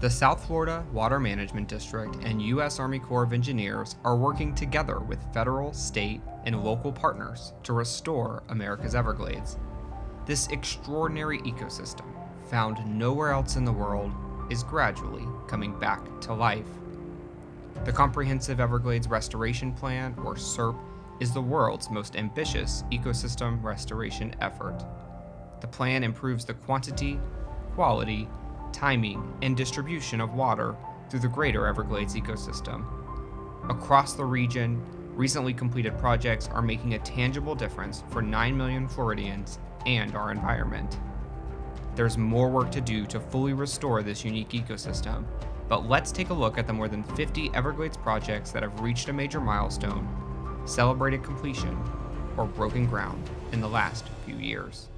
The South Florida Water Management District and U.S. Army Corps of Engineers are working together with federal, state, and local partners to restore America's Everglades. This extraordinary ecosystem, found nowhere else in the world, is gradually coming back to life. The Comprehensive Everglades Restoration Plan, or CERP, is the world's most ambitious ecosystem restoration effort. The plan improves the quantity, quality, timing, and distribution of water through the greater Everglades ecosystem. Across the region, recently completed projects are making a tangible difference for 9 million Floridians and our environment. There's more work to do to fully restore this unique ecosystem, but let's take a look at the more than 50 Everglades projects that have reached a major milestone, celebrated completion, or broken ground in the last few years.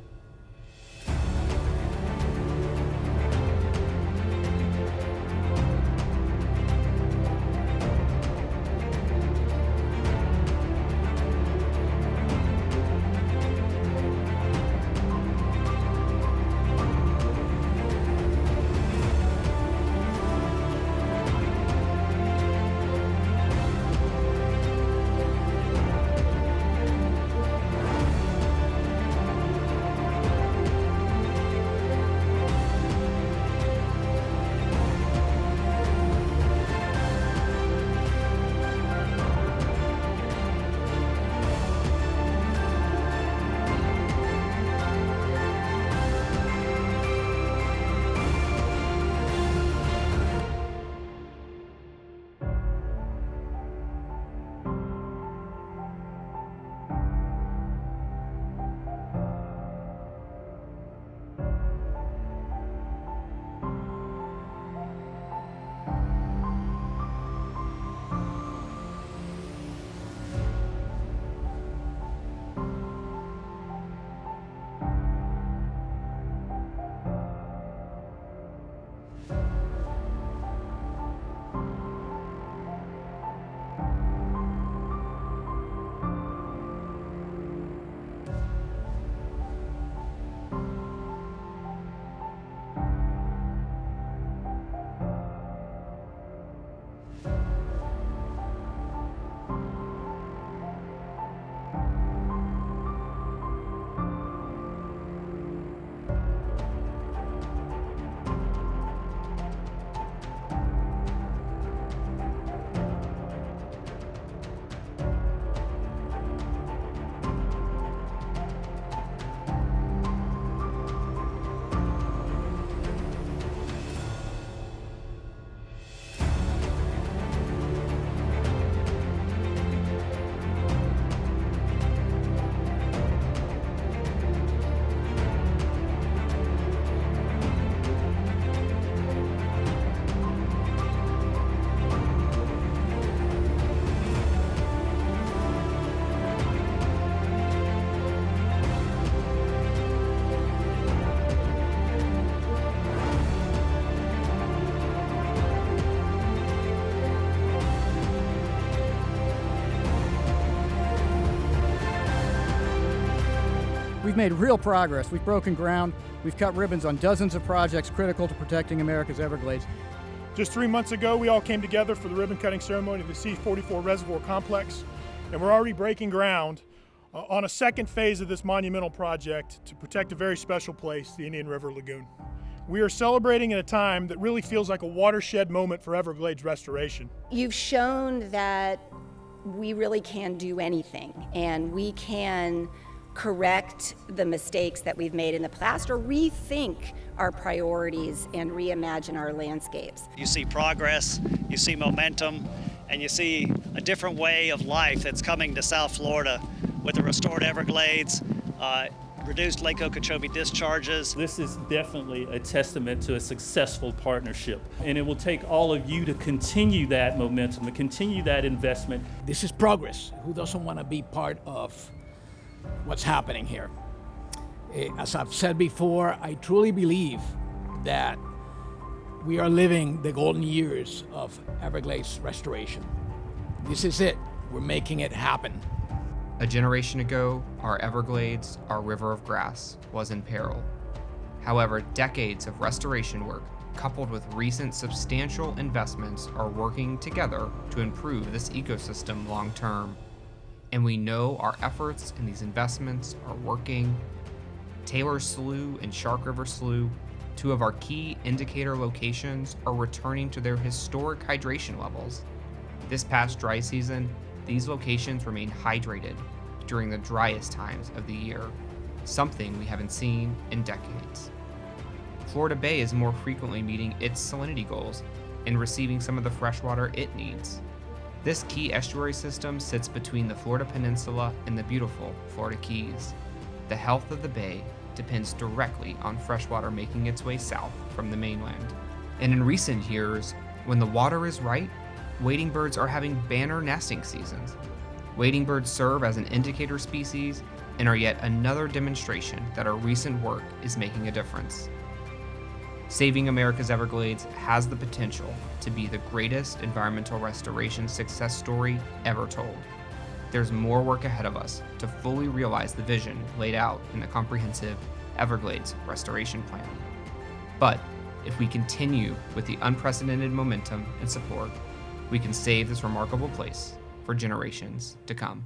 We've made real progress. We've broken ground. We've cut ribbons on dozens of projects critical to protecting America's Everglades. Just 3 months ago, we all came together for the ribbon cutting ceremony of the C-44 Reservoir Complex, and we're already breaking ground on a second phase of this monumental project to protect a very special place, the Indian River Lagoon. We are celebrating at a time that really feels like a watershed moment for Everglades restoration. You've shown that we really can do anything, and we can correct the mistakes that we've made in the past or rethink our priorities and reimagine our landscapes. You see progress, you see momentum, and you see a different way of life that's coming to South Florida with the restored Everglades, reduced Lake Okeechobee discharges. This is definitely a testament to a successful partnership, and it will take all of you to continue that momentum, to continue that investment. This is progress. Who doesn't want to be part of what's happening here? As I've said before, I truly believe that we are living the golden years of Everglades restoration. This is it. We're making it happen. A generation ago, our Everglades, our river of grass, was in peril. However, decades of restoration work coupled with recent substantial investments, are working together to improve this ecosystem long term. And we know our efforts and these investments are working. Taylor Slough and Shark River Slough, two of our key indicator locations, are returning to their historic hydration levels. This past dry season, these locations remain hydrated during the driest times of the year, something we haven't seen in decades. Florida Bay is more frequently meeting its salinity goals and receiving some of the fresh water it needs. This key estuary system sits between the Florida Peninsula and the beautiful Florida Keys. The health of the bay depends directly on freshwater making its way south from the mainland. And in recent years, when the water is right, wading birds are having banner nesting seasons. Wading birds serve as an indicator species and are yet another demonstration that our recent work is making a difference. Saving America's Everglades has the potential to be the greatest environmental restoration success story ever told. There's more work ahead of us to fully realize the vision laid out in the comprehensive Everglades Restoration Plan. But if we continue with the unprecedented momentum and support, we can save this remarkable place for generations to come.